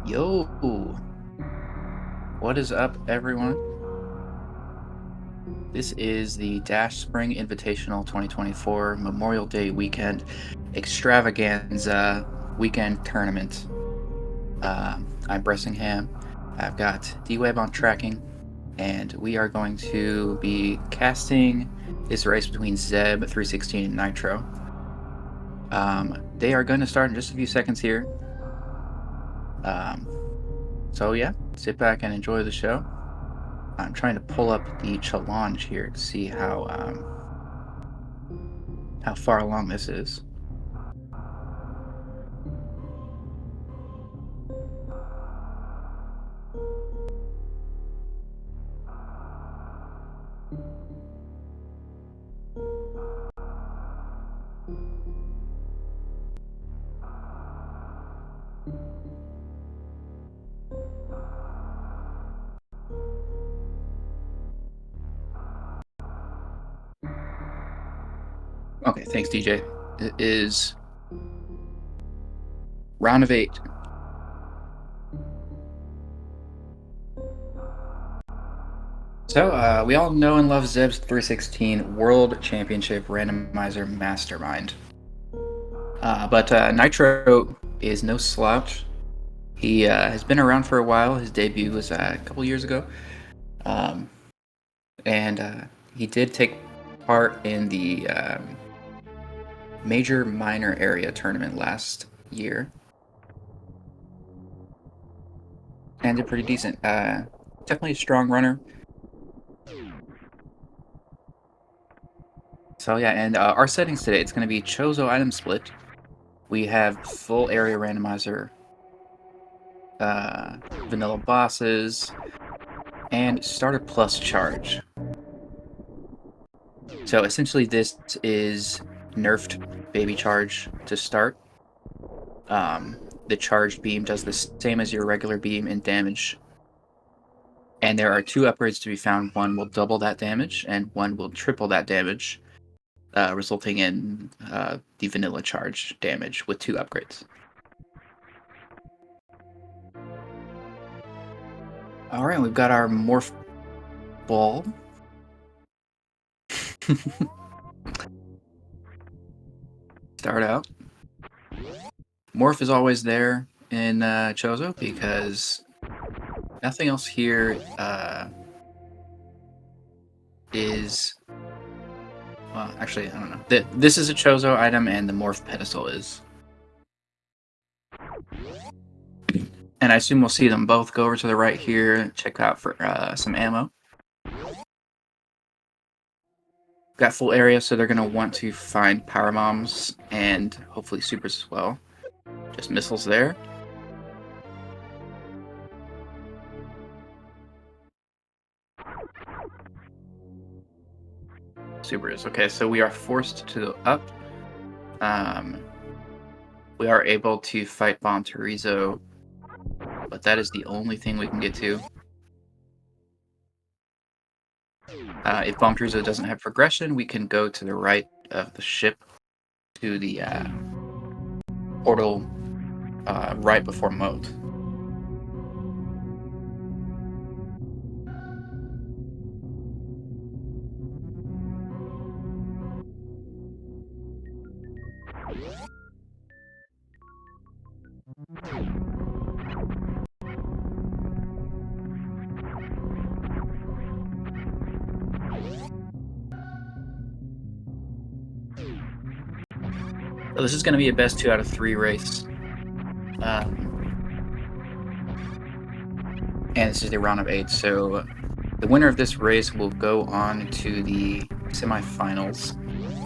Yo, what is up, everyone? This is the Dash Spring Invitational 2024 Memorial Day weekend extravaganza weekend tournament. I'm Bressingham. I've got D-Web on tracking, and we are going to be casting this race between Zeb316 and Nitro. They are going to start in just a few seconds here. So yeah, sit back and enjoy the show. I'm trying to pull up the challenge here to see how far along this is. Okay, thanks, DJ. It is round of 8. So, we all know and love Zeb316 World Championship Randomizer Mastermind. But Nitro is no slouch. He has been around for a while. His debut was a couple years ago. And he did take part in the major minor area tournament last year. And did pretty decent. Definitely a strong runner. So yeah, and our settings today, it's going to be Chozo item split. We have full area randomizer, vanilla bosses, and starter plus charge. So essentially this is nerfed baby charge to start. The charged beam does the same as your regular beam in damage. And there are 2 upgrades to be found. One will double that damage, and one will triple that damage, resulting in the vanilla charge damage with 2 upgrades. Alright, we've got our Morph Ball. Start out. Morph is always there in Chozo because nothing else here is... Well, actually, I don't know. This is a Chozo item, and the Morph pedestal is. And I assume we'll see them both. Go over to the right here, check out for some ammo. Got full area, so they're going to want to find power bombs and hopefully supers as well. Just missiles there. Supers. Okay, so we are forced to up. We are able to fight Bomb Terizo, but that is the only thing we can get to. If Bomb Terizo doesn't have progression, we can go to the right of the ship to the portal right before Moat. So this is going to be a best 2 out of 3 race. And this is the round of 8, so the winner of this race will go on to the semifinals.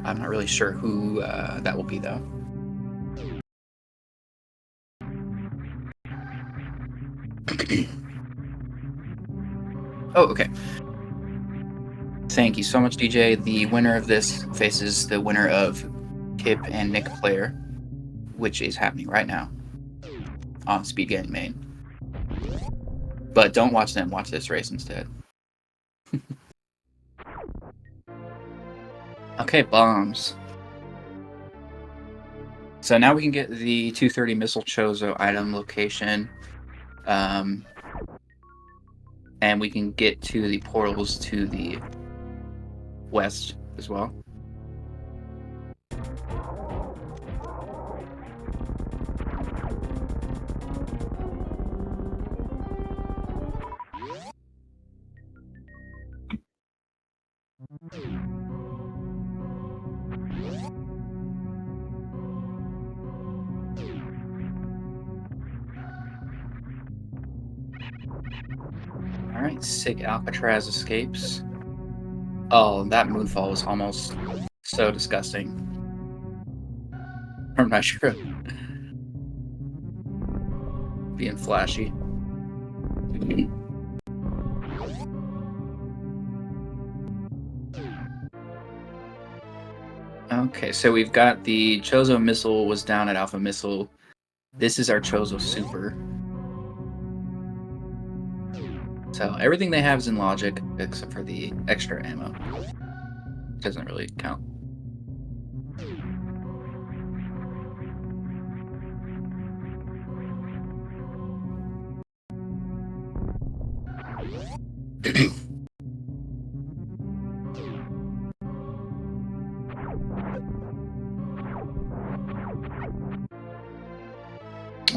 I'm not really sure who that will be, though. Oh, okay. Thank you so much, DJ. The winner of this faces the winner of Kip and Nick Player, which is happening right now on Speed Gang Main. But don't watch them, watch this race instead. Okay, bombs. So now we can get the 230 Missile Chozo item location. And we can get to the portals to the west as well. Alright, sick Alcatraz escapes. Oh, that moonfall was almost so disgusting. I'm not sure. Being flashy. Okay, so we've got the Chozo missile was down at Alpha Missile. This is our Chozo Super. So everything they have is in logic, except for the extra ammo. Doesn't really count.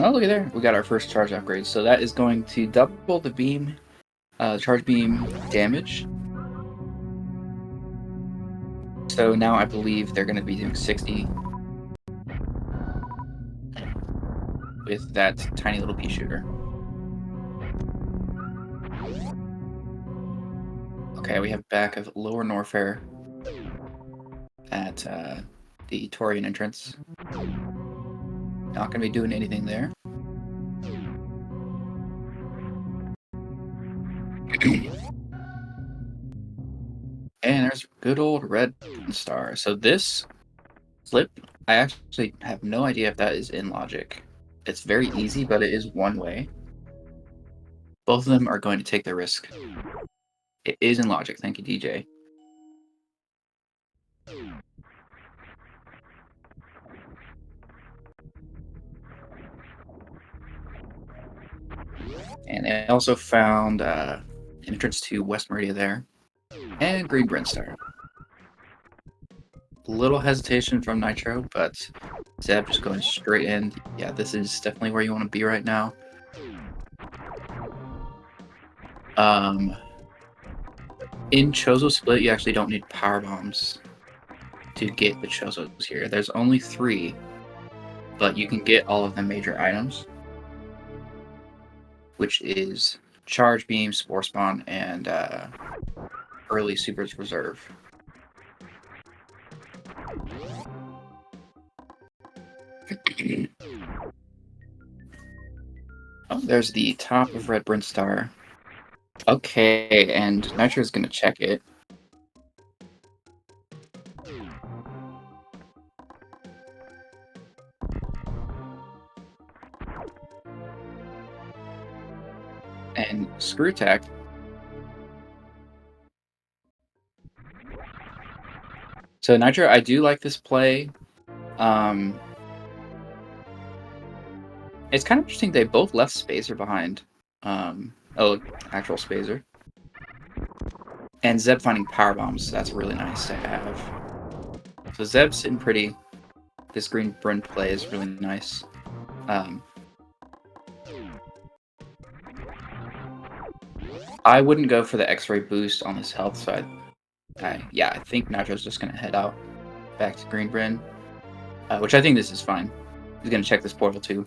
Oh, look at there. We got our first charge upgrade. So that is going to double the beam, charge beam damage. So now I believe they're going to be doing 60 with that tiny little pea shooter. Okay, we have back of Lower Norfair at the Taurian entrance. Not going to be doing anything there. And there's good old Red Star. So this flip, I actually have no idea if that is in logic. It's very easy, but it is one way. Both of them are going to take the risk. It is in logic. Thank you, DJ. And I also found an entrance to West Meridia there. And Green Brinstar. Little hesitation from Nitro, but Zeb just going straight in. Yeah, this is definitely where you want to be right now. In Chozo Split, you actually don't need power bombs to get the Chozos here. There's only 3, but you can get all of the major items, which is Charge Beam, Spore Spawn, and early Super's Reserve. Oh, there's the top of Red Brinstar. Okay, and Nitro's gonna check it. And Screw Attack. So Nitro, I do like this play. It's kind of interesting they both left Spacer behind. Oh, actual Spacer. And Zeb finding power bombs, that's really nice to have. So Zeb's sitting pretty. This green Bryn play is really nice. I wouldn't go for the X-ray boost on this health side. Yeah, I think Nitro's just going to head out back to Green Bryn, which I think this is fine. He's going to check this portal too.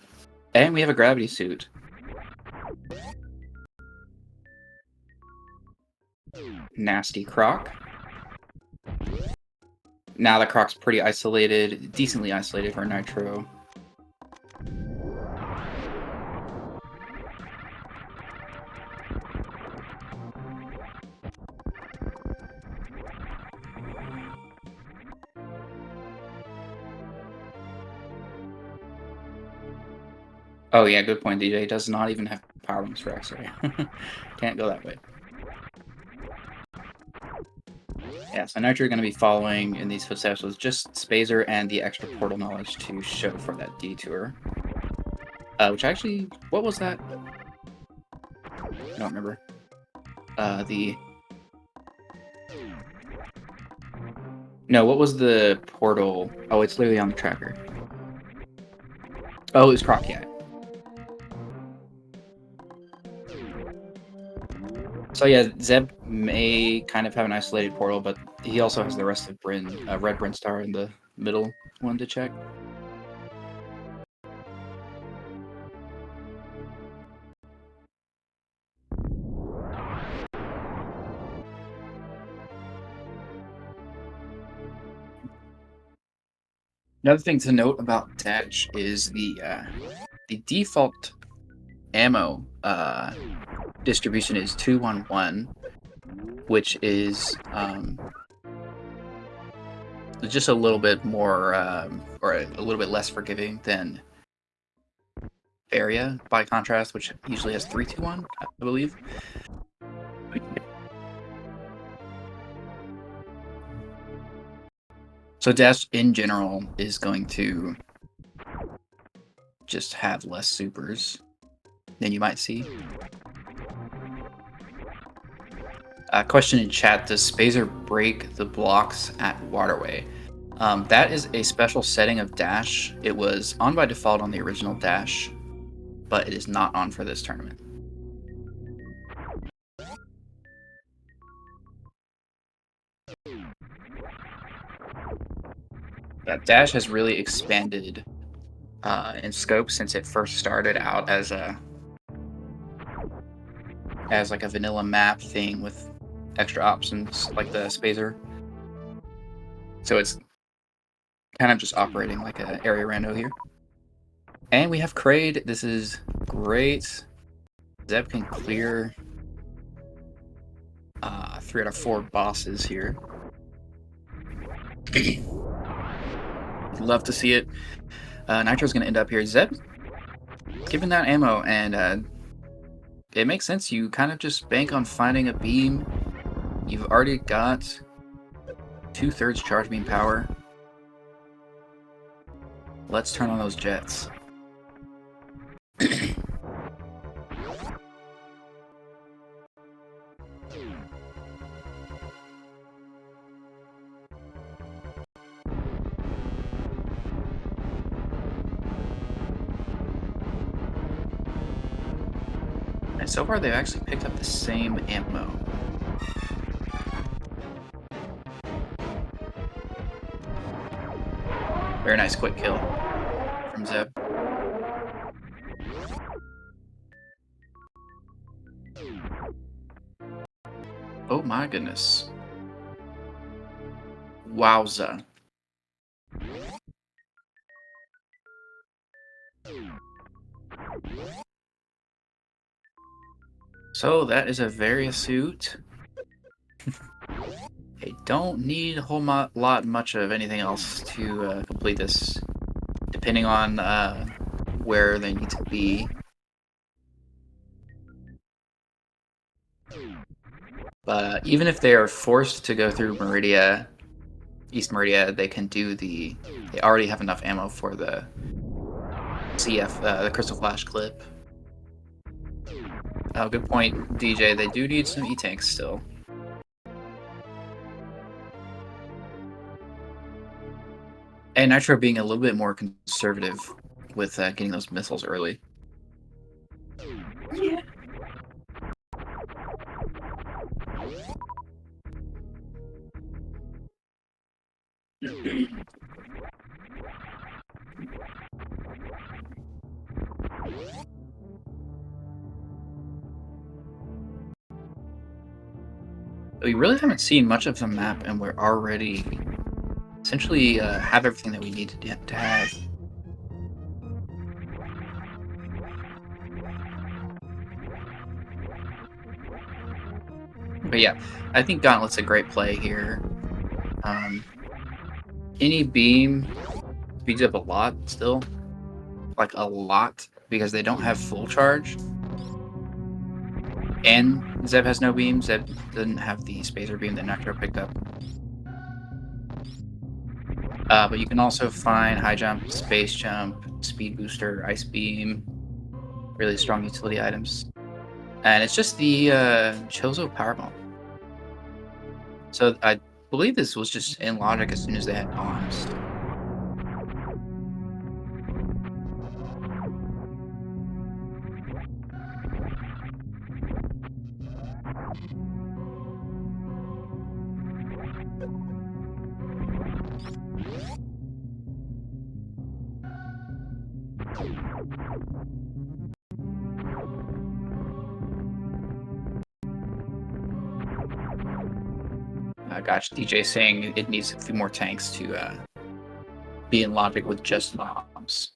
And we have a gravity suit. Nasty Croc. Now the Croc's pretty isolated, decently isolated for Nitro. Oh yeah, good point, DJ. Does not even have power bombs for X-ray. Can't go that way. Yeah, so Nitro are going to be following in these footsteps with just Spazer and the extra portal knowledge to show for that detour. Which actually, what was that? I don't remember. No, what was the portal? Oh, it's literally on the tracker. Oh, it was Croc, yeah. So yeah, Zeb may kind of have an isolated portal, but he also has the rest of Red Bryn Star in the middle one to check. Another thing to note about Dash is the default ammo distribution is 2-1-1, which is just a little bit more or a little bit less forgiving than Area, by contrast, which usually has 3-2-1, I believe. So Dash in general is going to just have less supers than you might see. Question in chat: does Spazer break the blocks at Waterway? That is a special setting of Dash. It was on by default on the original Dash, but it is not on for this tournament. Yeah, Dash has really expanded in scope since it first started out as like a vanilla map thing with extra options like the Spazer. So it's kind of just operating like an area rando here. And we have Kraid. This is great. Zeb can clear 3 out of 4 bosses here. Love to see it. Nitro's going to end up here. Zeb, given that ammo, and it makes sense. You kind of just bank on finding a beam. You've already got 2/3 charge beam power. Let's turn on those jets. And so far, they've actually picked up the same ammo. Very nice quick kill from Zeb. Oh my goodness. Wowza. So that is a Variasuit. I don't need a whole lot much of anything else to complete this, depending on where they need to be. But even if they are forced to go through Meridia, East Meridia, they can do they already have enough ammo for the CF, the Crystal Flash clip. Oh, good point, DJ. They do need some E-tanks still. And Nitro being a little bit more conservative with getting those missiles early. Yeah. We really haven't seen much of the map, and we're already essentially have everything that we need to have. But yeah, I think Gauntlet's a great play here. Any beam speeds up a lot still. Like a lot, because they don't have full charge. And Zeb has no beam. Zeb doesn't have the Spazer beam that Nitro picked up. But you can also find high jump, space jump, speed booster, ice beam, really strong utility items. And it's just the Chozo Powerbomb. So I believe this was just in logic as soon as they had bombs. Gotcha. DJ saying it needs a few more tanks to be in logic with just bombs.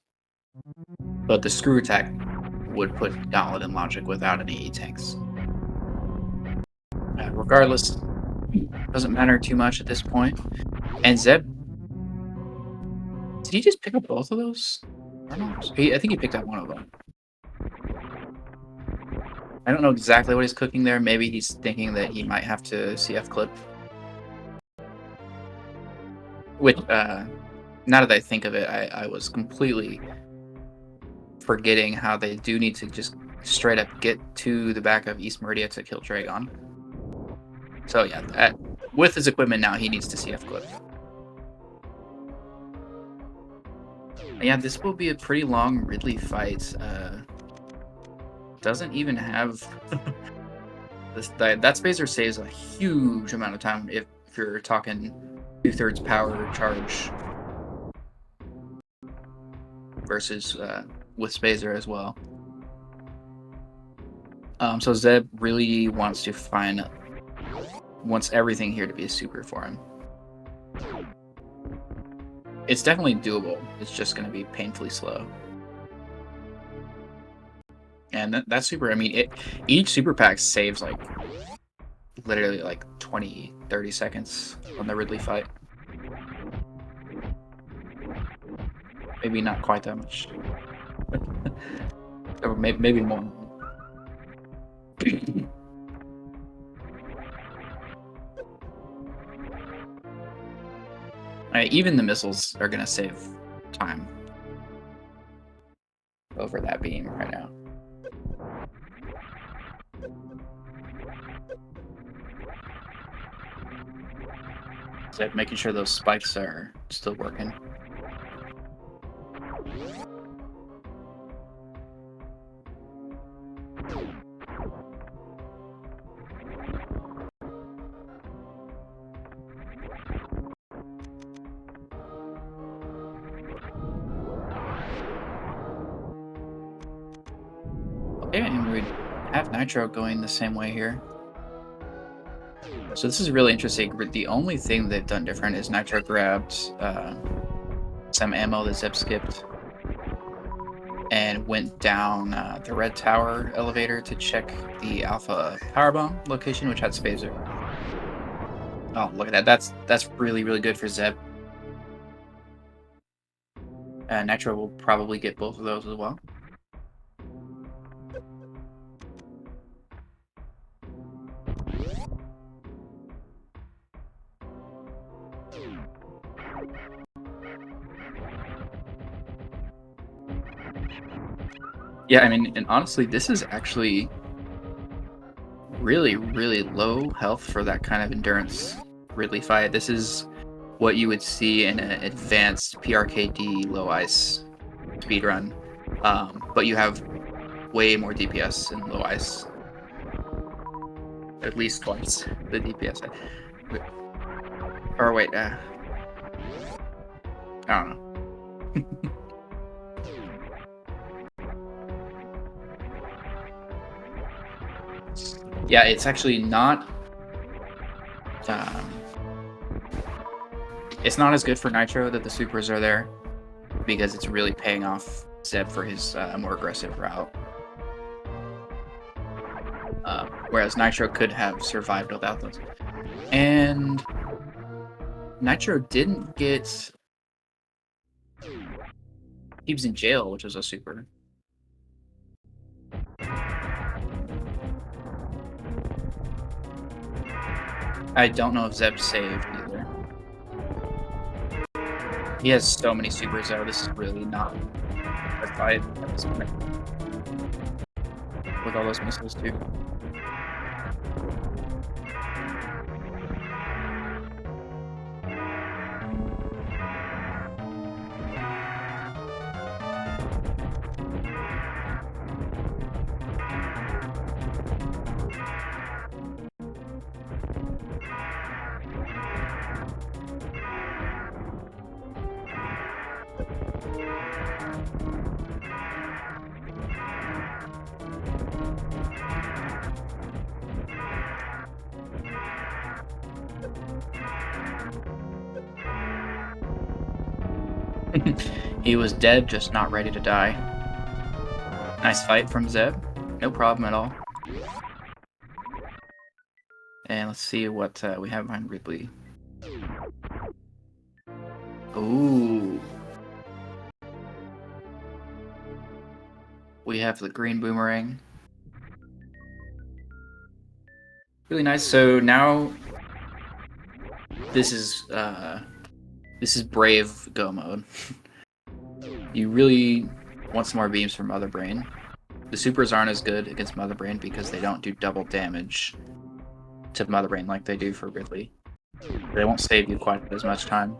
But the screw attack would put Gauntlet in logic without any E-tanks. Regardless, doesn't matter too much at this point. And Zeb, did he just pick up both of those? I think he picked up one of them. I don't know exactly what he's cooking there. Maybe he's thinking that he might have to CF clip. Which, now that I think of it, I was completely forgetting how they do need to just straight up get to the back of East Meridia to kill Dragon. So yeah, with his equipment now, he needs to CF clip. Yeah, this will be a pretty long Ridley fight. Doesn't even have that spacer saves a huge amount of time if you're talking 2/3 power charge versus with spacer as well. So Zeb really wants everything here to be a super for him. It's definitely doable. It's just going to be painfully slow. And that super, I mean, each super pack saves like literally like 20-30 seconds on the Ridley fight. Maybe not quite that much. Or maybe more. Even the missiles are going to save time over that beam right now. So making sure those spikes are still working. Okay, and we have Nitro going the same way here. So this is really interesting. The only thing they've done different is Nitro grabbed some ammo that Zeb skipped and went down the red tower elevator to check the Alpha Powerbomb location, which had Spazer. Oh, look at that. That's really, really good for Zeb. Nitro will probably get both of those as well. Yeah, I mean, and honestly, this is actually really, really low health for that kind of endurance Ridley fight. This is what you would see in an advanced PRKD low ice speedrun, but you have way more DPS in low ice. At least twice the DPS. Or wait, I don't know. Yeah, it's actually not. It's not as good for Nitro that the supers are there, because it's really paying off Zeb for his more aggressive route. Whereas Nitro could have survived without those. And Nitro didn't get. He was in jail, which was a super. I don't know if Zeb saved either. He has so many supers though, this is really not a fight at this point. with all those missiles too. He was dead, just not ready to die. Nice fight from Zeb. No problem at all. And let's see what we have behind Ridley. Ooh. We have the green boomerang. Really nice. So now this is brave go mode. You really want some more beams from Mother Brain. The supers aren't as good against Mother Brain because they don't do double damage to Mother Brain like they do for Ridley. They won't save you quite as much time.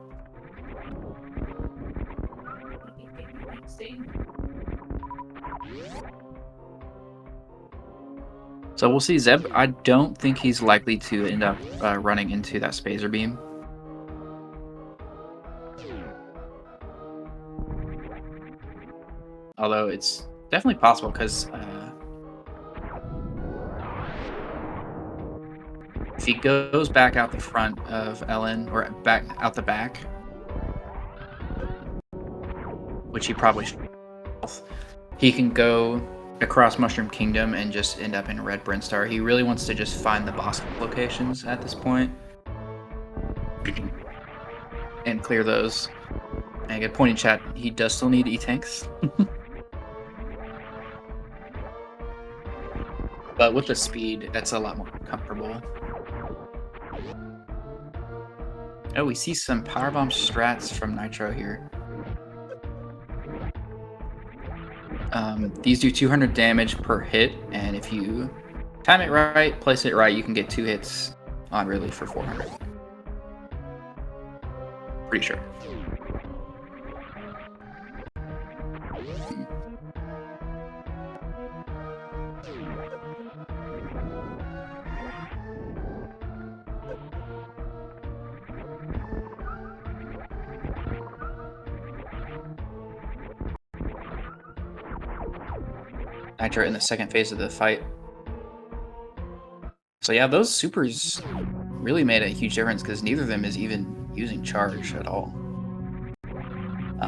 So we'll see. Zeb, I don't think he's likely to end up running into that Spazer beam. Although it's definitely possible because if he goes back out the front of Ellen, or back out the back, which he probably should, he can go across Mushroom Kingdom and just end up in Red Brinstar. He really wants to just find the boss locations at this point and clear those. And I get a point in chat, he does still need E-Tanks. But with the speed, that's a lot more comfortable. Oh, we see some Powerbomb strats from Nitro here. These do 200 damage per hit, and if you time it right, place it right, you can get 2 hits on Ridley for 400. Pretty sure. Nitro in the second phase of the fight. So yeah, those supers really made a huge difference because neither of them is even using charge at all.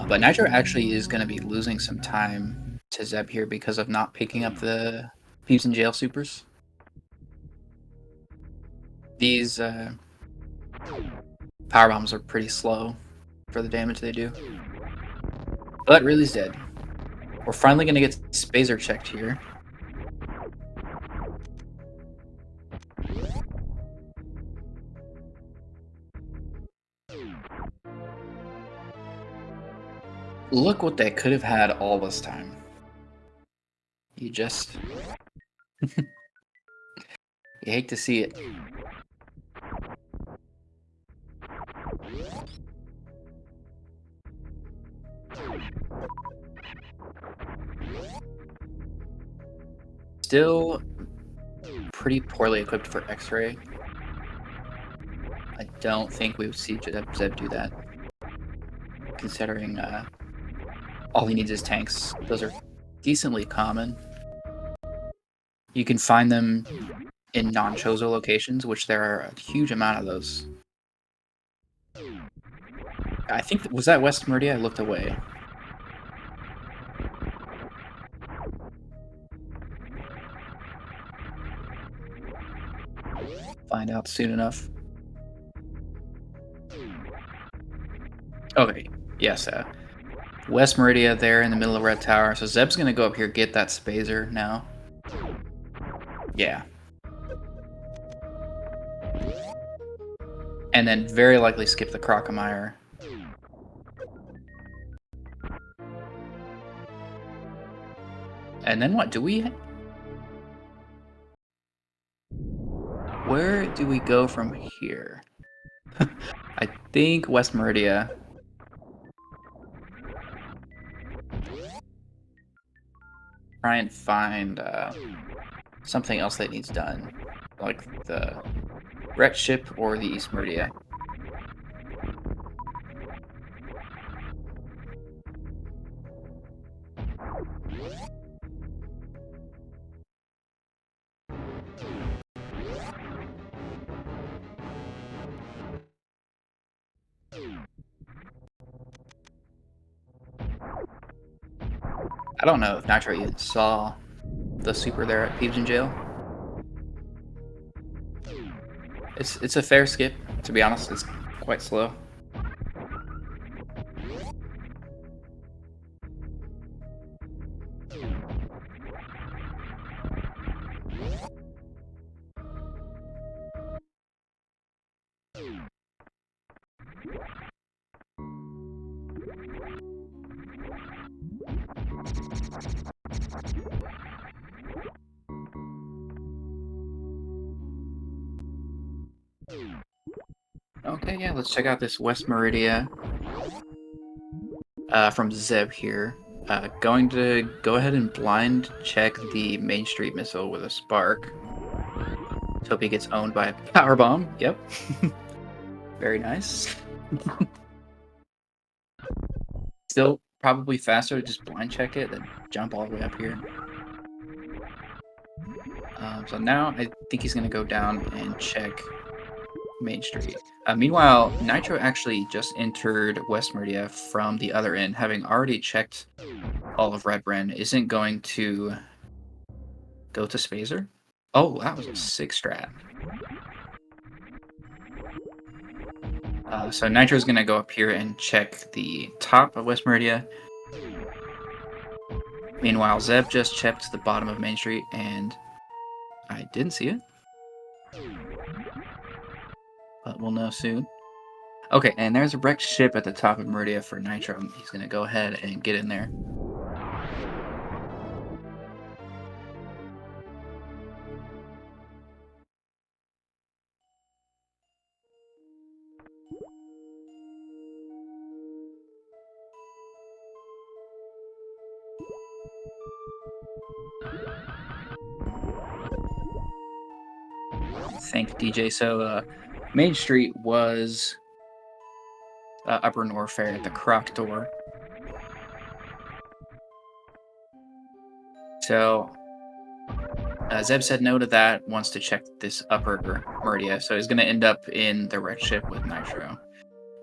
But Nitro actually is going to be losing some time to Zeb here because of not picking up the Peeps in Jail supers. These power bombs are pretty slow for the damage they do. But Ridley's dead. We're finally going to get Spazer checked here. Look what they could have had all this time. You just... you hate to see it. Still pretty poorly equipped for X-Ray. I don't think we would see Zeb do that. Considering all he needs is tanks. Those are decently common. You can find them in non-Chozo locations, which there are a huge amount of those. I think, was that West Meridia? I looked away. Find out soon enough. Okay, yes, West Meridia there in the middle of Red Tower. So Zeb's gonna go up here, get that Spazer now. Yeah. And then very likely skip the Crocomire. And then what? Do we... where do we go from here? I think West Meridia. Try and find something else that needs done, like the wrecked ship or the East Meridia. I don't know if Nitro even saw the super there at Pigeon Jail. It's a fair skip, to be honest. It's quite slow. Okay, yeah, let's check out this West Meridia from Zeb here. Going to go ahead and blind check the Main Street missile with a spark. Let's hope he gets owned by a power bomb. Yep. Very nice. Still probably faster to just blind check it than jump all the way up here. So now I think he's going to go down and check Main Street. Meanwhile, Nitro actually just entered West Meridia from the other end, having already checked all of Red Bren. Isn't going to go to Spazer. Oh, that was a 6 strat. So Nitro's going to go up here and check the top of West Meridia. Meanwhile, Zeb just checked the bottom of Main Street, and I didn't see it. But we'll know soon. Okay, and there's a wrecked ship at the top of Meridia for Nitro. He's going to go ahead and get in there. Thank DJ. So, Main Street was Upper Norfair at the Croc door. So, Zeb said no to that, wants to check this Upper Meridia, so he's going to end up in the wrecked ship with Nitro.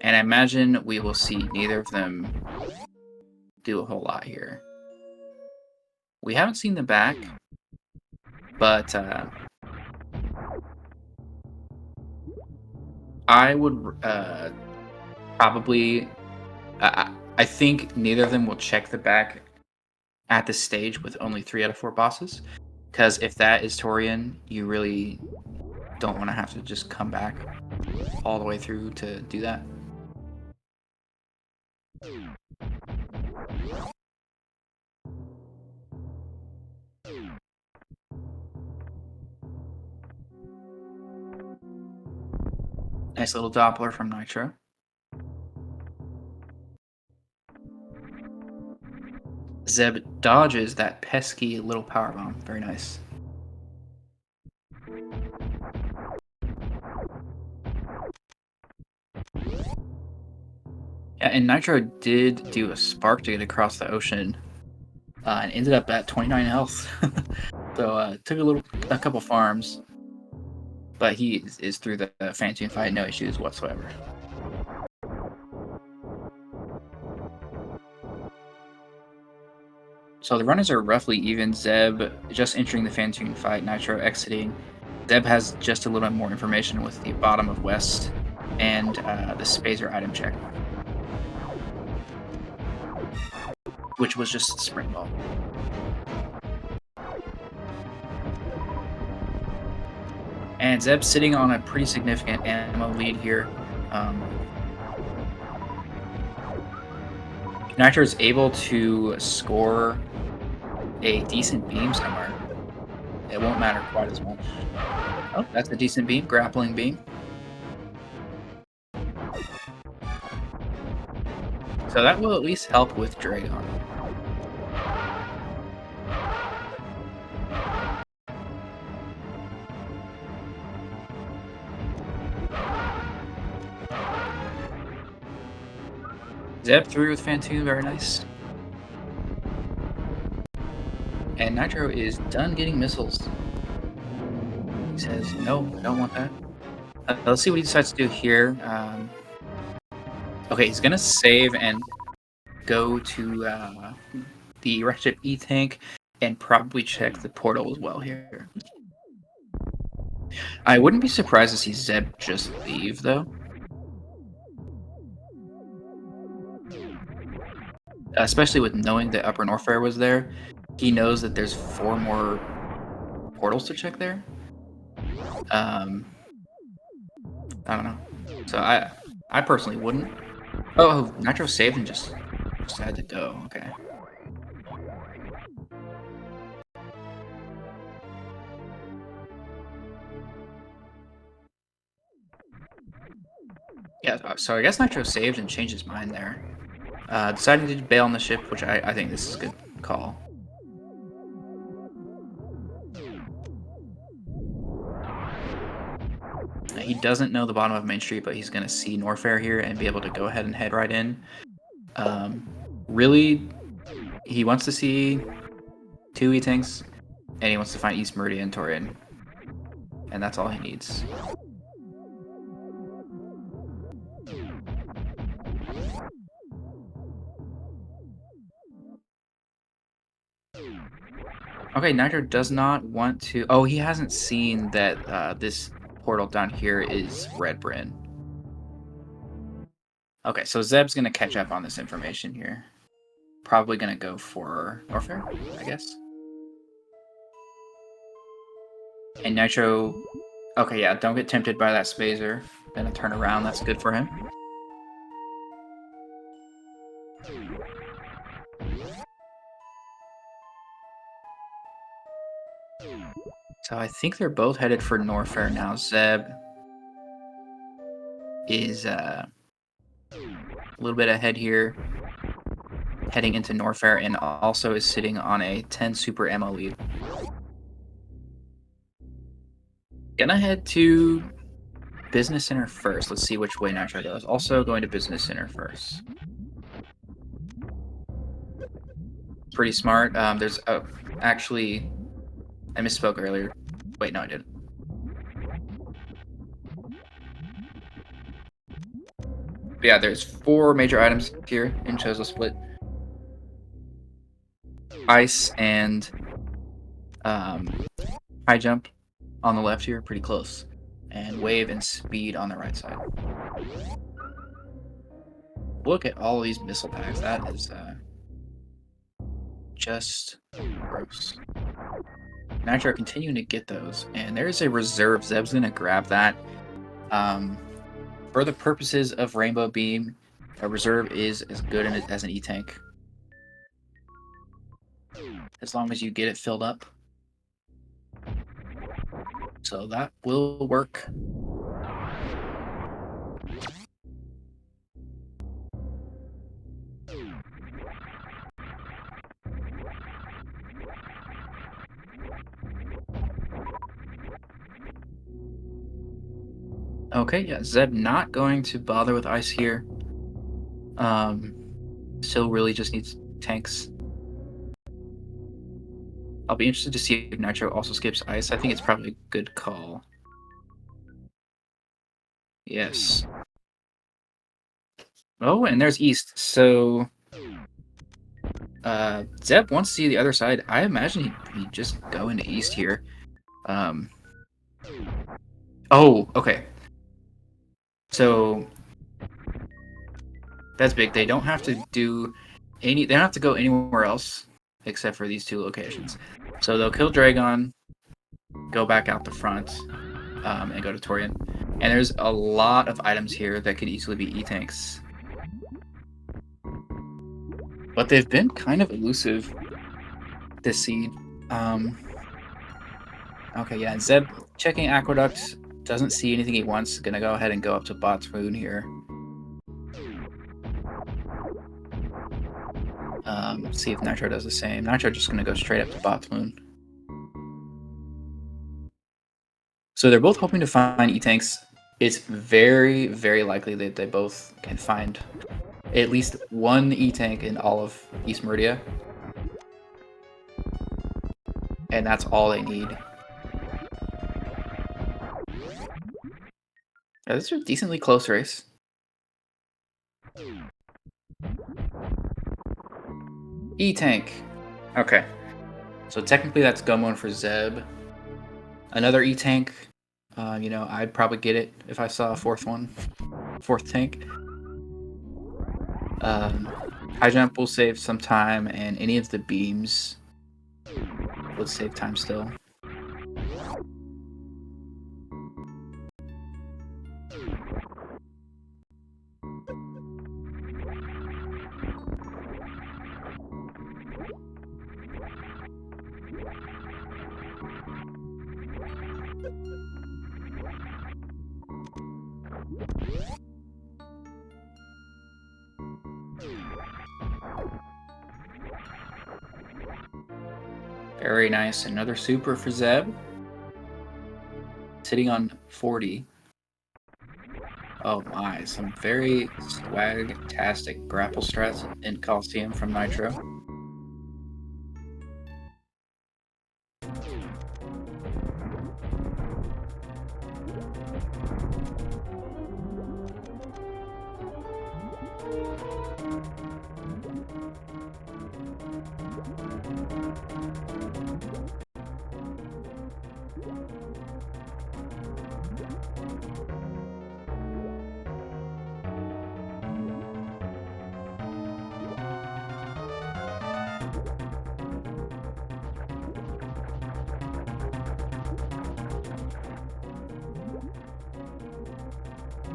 And I imagine we will see neither of them do a whole lot here. We haven't seen the back, but I would probably... I think neither of them will check the back at this stage with only 3 out of 4 bosses. Because if that is Torian, you really don't want to have to just come back all the way through to do that. Nice little Doppler from Nitro. Zeb dodges that pesky little power bomb. Very nice. Yeah, and Nitro did do a spark to get across the ocean and ended up at 29 health. So took a couple farms, but he is through the Phantom fight, no issues whatsoever. So the runners are roughly even. Zeb just entering the Phantom fight, Nitro exiting. Zeb has just a little bit more information with the bottom of West and the Spazer item check, which was just Spring Ball. And Zeb's sitting on a pretty significant ammo lead here. Nitro is able to score a decent beam somewhere. it won't matter quite as much. Oh, that's a decent beam, grappling beam. So that will at least help with Dragon. Zeb3 with Fantoon, very nice. And Nitro is done getting missiles. He says, no, I don't want that. Let's see what he decides to do here. Okay, he's gonna save and go to the Ratchet E-Tank and probably check the portal as well here. I wouldn't be surprised to see Zeb just leave, though. Especially with knowing that Upper Norfair was there. He knows that there's 4 more portals to check there. I don't know. So I personally wouldn't. Oh, Nitro saved and just had to go. Okay. Yeah, so I guess Nitro saved and changed his mind there. Deciding to bail on the ship, which I think this is a good call. He doesn't know the bottom of Main Street, but he's going to see Norfair here and be able to go ahead and head right in. Really, he wants to see 2 E-Tanks, and he wants to find East Meridian Torian. And that's all he needs. Okay, Nitro does not want to... Oh, he hasn't seen that this portal down here is Red Bryn. Okay, so Zeb's going to catch up on this information here. Probably going to go for Norfair, I guess. And Nitro... Okay, yeah, don't get tempted by that Spazer. Gonna turn around, that's good for him. So I think they're both headed for Norfair now. Zeb is a little bit ahead here, heading into Norfair, and also is sitting on a 10 super ammo lead. Gonna head to Business Center first. Let's see which way Nitro goes. Also going to Business Center first. Pretty smart. There's actually, I misspoke earlier. Wait, no, I didn't. But yeah, there's 4 major items here in Chozo Split. Ice and high jump on the left here, pretty close. And wave and speed on the right side. Look at all these missile packs. That is just gross. Nitro continuing to get those. And there's a reserve. Zeb's going to grab that. For the purposes of Rainbow Beam, a reserve is as good as an E-Tank. As long as you get it filled up. So that will work. Okay, yeah, Zeb not going to bother with ice here. Still really just needs tanks. I'll be interested to see if Nitro also skips ice. I think it's probably a good call. Yes. Oh, and there's east. So Zeb wants to see the other side. I imagine he'd just go into east here. Oh, okay. So that's big. They don't have to do they don't have to go anywhere else except for these 2 locations. So they'll kill Dragon, go back out the front, and go to Torian. And there's a lot of items here that could easily be E-Tanks. But they've been kind of elusive this seed. Okay, yeah, and Zeb checking Aqueduct, doesn't see anything he wants. Gonna go ahead and go up to Bot's Moon here. See if Nitro does the same. Nitro just gonna go straight up to Bot's Moon. So they're both hoping to find E-Tanks. It's very, very likely that they both can find at least one E-Tank in all of East Meridia. And that's all they need. This is a decently close race. E-Tank. Okay. So technically that's Gumon for Zeb. Another E-Tank. You know, I'd probably get it if I saw a fourth tank. High jump will save some time, and any of the beams would save time still. Very nice. Another super for Zeb. Sitting on 40. Oh my, some very swag-tastic grapple strats in Coliseum from Nitro.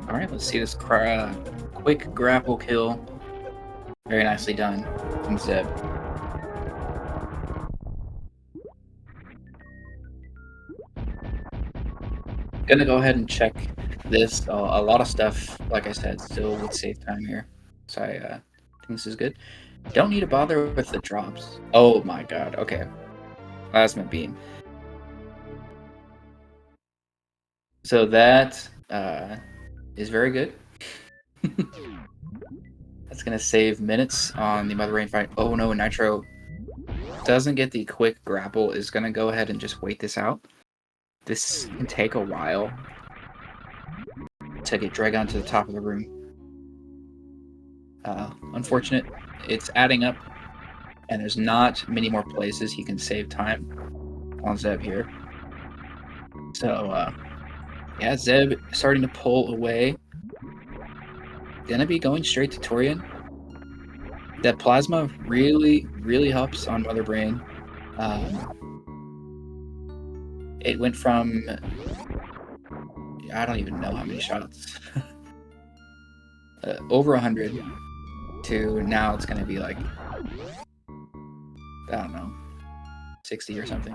All right, let's see this quick grapple kill. Very nicely done from Zeb. Gonna go ahead and check this. A lot of stuff, like I said, still would save time here. So I think this is good. Don't need to bother with the drops. Oh my god, okay. Plasma beam. So that is very good. That's gonna save minutes on the Mother Rain fight. Oh no, Nitro doesn't get the quick grapple, is gonna go ahead and just wait this out. This can take a while to get Dragon to the top of the room. Unfortunate. It's adding up, and there's not many more places he can save time on Zeb here. So, yeah, Zeb starting to pull away. Gonna be going straight to Torian. That plasma really, really helps on Mother Brain. It went from, I don't even know how many shots, over 100 to now it's gonna be like, I don't know, 60 or something.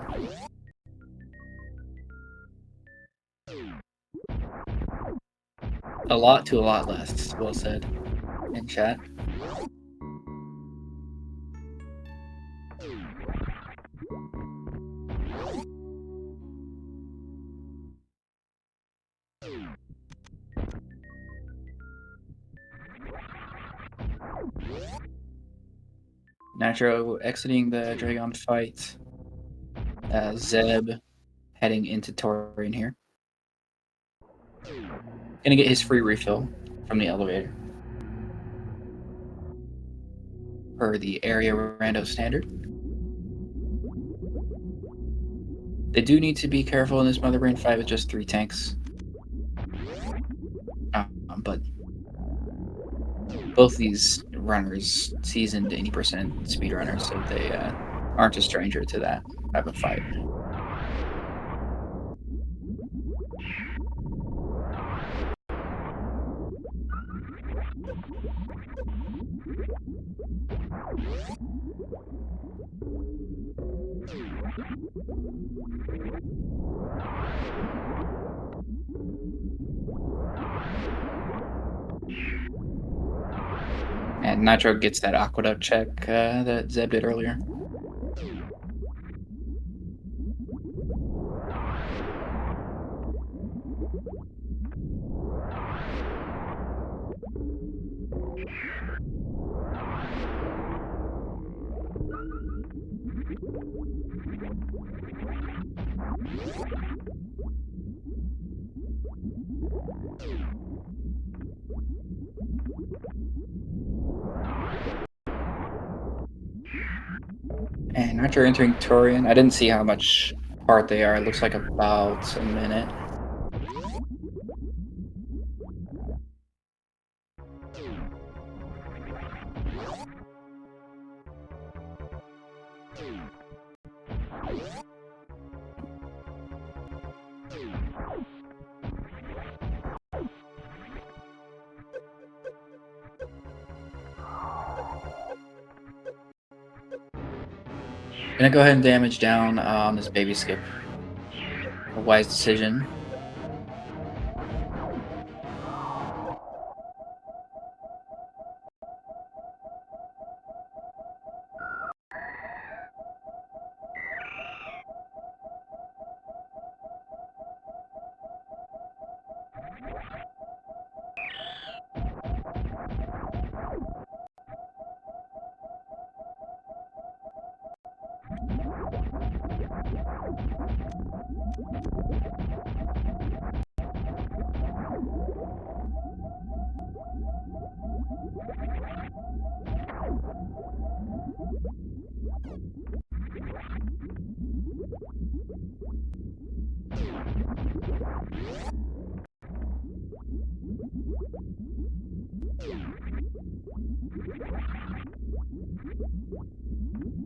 A lot to a lot less, well said in chat. Nitro exiting the Dragon fight. Zeb heading into Torian here. Gonna get his free refill from the elevator. Per the area rando standard. They do need to be careful in this Mother Brain fight with just 3 tanks. But both these runners, seasoned 80% speedrunners, so they aren't a stranger to that type of fight. And Nitro gets that aqueduct check that Zeb did earlier. And Nitro entering Torian. I didn't see how much apart they are. It looks like about a minute. Gonna go ahead and damage down on this baby skip. A wise decision.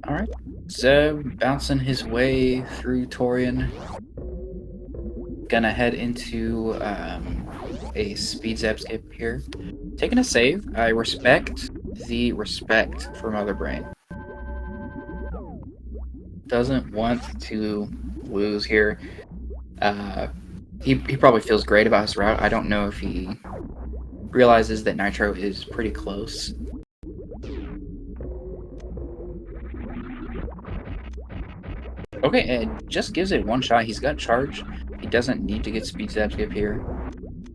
Alright, Zeb bouncing his way through Torian. Gonna head into a speed Zeb skip here. Taking a save. I respect the respect for Mother Brain. Doesn't want to lose here. He probably feels great about his route. I don't know if he realizes that Nitro is pretty close. Okay, and just gives it one shot. He's got charge. He doesn't need to get speed Zeb skip here.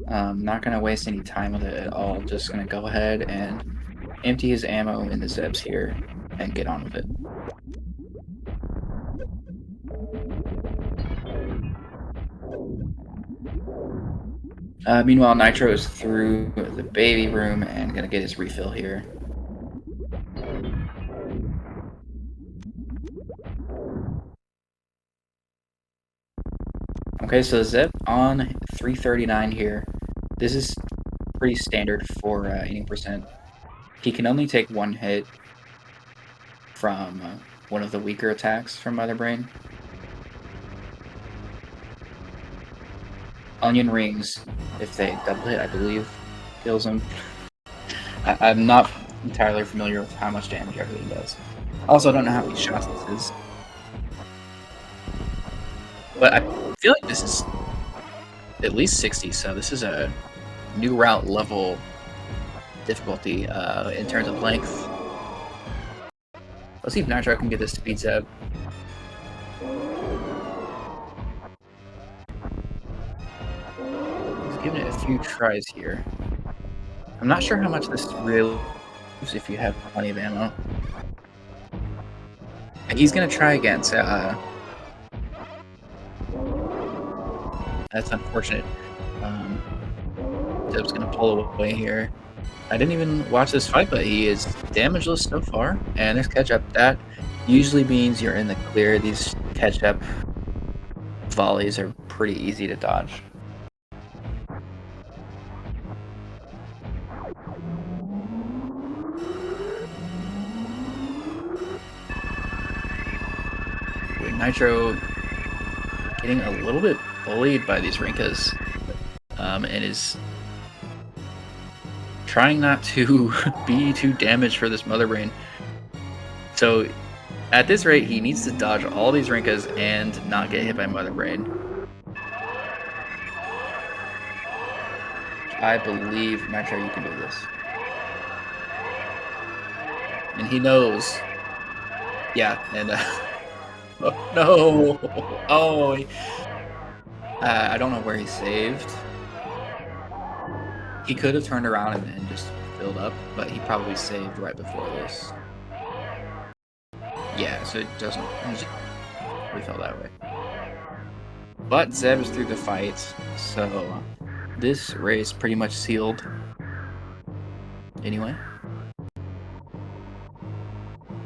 Not gonna waste any time with it at all. Just gonna go ahead and empty his ammo in the Zebs here and get on with it. Meanwhile, Nitro is through the baby room and gonna get his refill here. Okay, so Zeb on 339 here. This is pretty standard for 80%. He can only take one hit from one of the weaker attacks from Mother Brain. Onion rings, if they double hit, I believe, kills him. I'm not entirely familiar with how much damage everything does. Also, I don't know how many shots this is. But I feel like this is at least 60, so this is a new route level difficulty in terms of length. Let's see if Nitro can get this speed Zeb. He's giving it a few tries here. I'm not sure how much this really is if you have plenty of ammo. And he's gonna try again, so that's unfortunate. Zeb's gonna pull away here. I didn't even watch this fight, but he is damageless so far. And there's catch-up. That usually means you're in the clear. These catch-up volleys are pretty easy to dodge. Nitro getting a little bit bullied by these Rinkas, and is trying not to be too damaged for this Mother Brain. So at this rate, he needs to dodge all these Rinkas and not get hit by Mother Brain. I believe, Nitro, you can do this. and he knows. Yeah, and oh, no, I don't know where he saved. He could have turned around and just filled up, but he probably saved right before this. Yeah, so it doesn't. We felt that way. But Zeb is through the fight, so this race pretty much sealed. Anyway.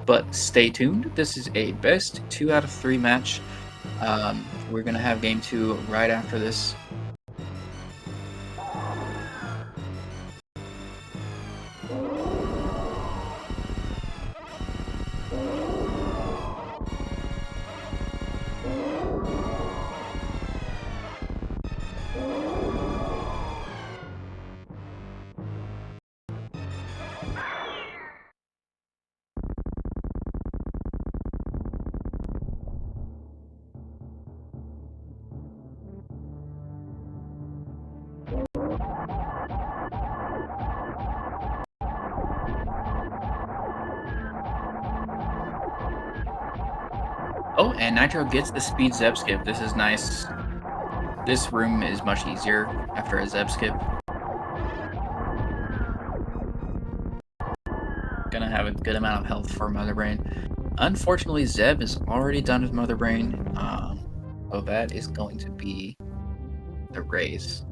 But stay tuned. This is a best 2 out of 3 match. We're gonna have game 2 right after this. Oh, and Nitro gets the speed Zeb skip. This is nice. This room is much easier after a Zeb skip. Gonna have a good amount of health for Mother Brain. Unfortunately, Zeb is already done with Mother Brain, so that is going to be the race.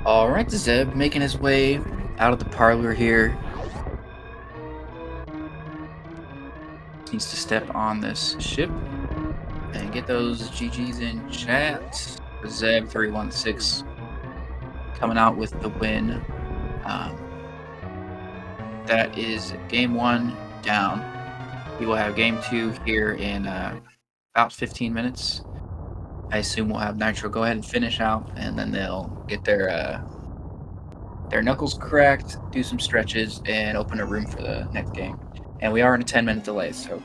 Alright, Zeb making his way out of the parlor here. Needs to step on this ship and get those GGs in chat. Zeb316 coming out with the win. That is game 1 down. We will have game 2 here in about 15 minutes. I assume we'll have Nitro go ahead and finish out, and then they'll get their knuckles cracked, do some stretches, and open a room for the next game. And we are in a 10-minute delay, so.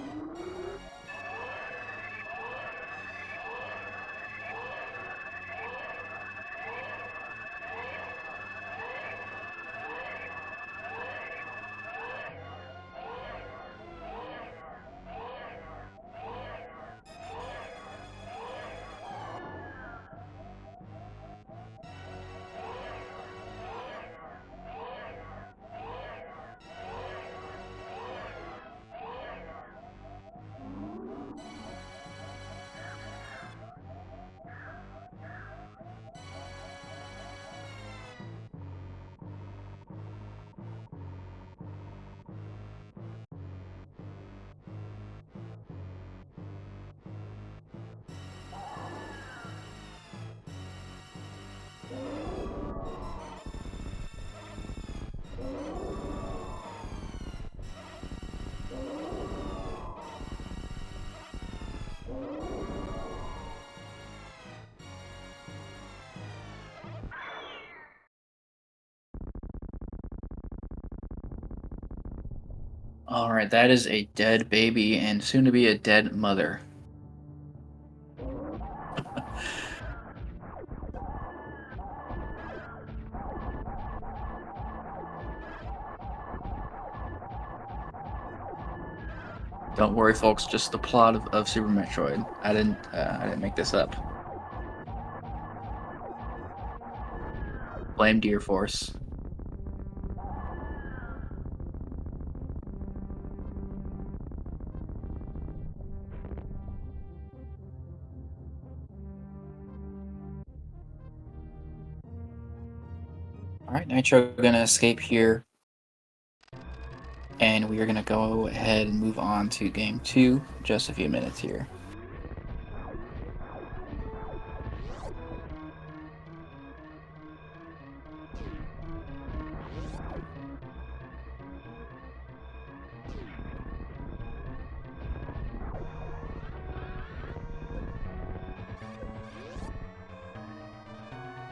Alright, that is a dead baby and soon to be a dead mother. Don't worry, folks. Just the plot of Super Metroid. I didn't make this up. Blame Deer Force. All right, Nitro gonna escape here, and we are gonna go ahead and move on to game 2. Just a few minutes here.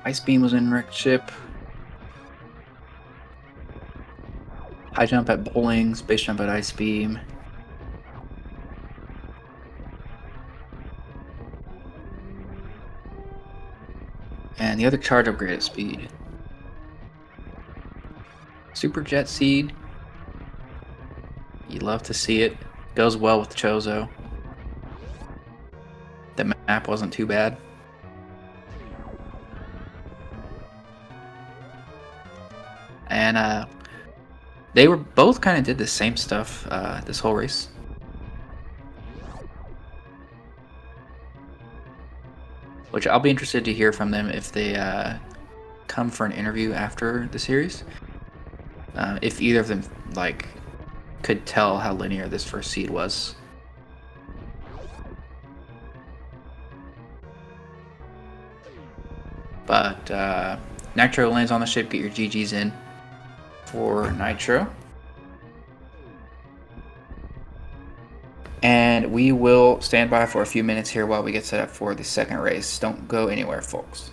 Ice Beam was in Wrecked Ship. High jump at bowling, space jump at Ice Beam. And the other charge upgrade at speed. Super Jet Seed. You love to see it. Goes well with Chozo. The map wasn't too bad. And they were both kind of did the same stuff this whole race. Which I'll be interested to hear from them if they come for an interview after the series. If either of them like could tell how linear this first seed was. But Nitro lands on the ship. Get your GGs in for Nitro. And we will stand by for a few minutes here while we get set up for the second race. Don't go anywhere, folks.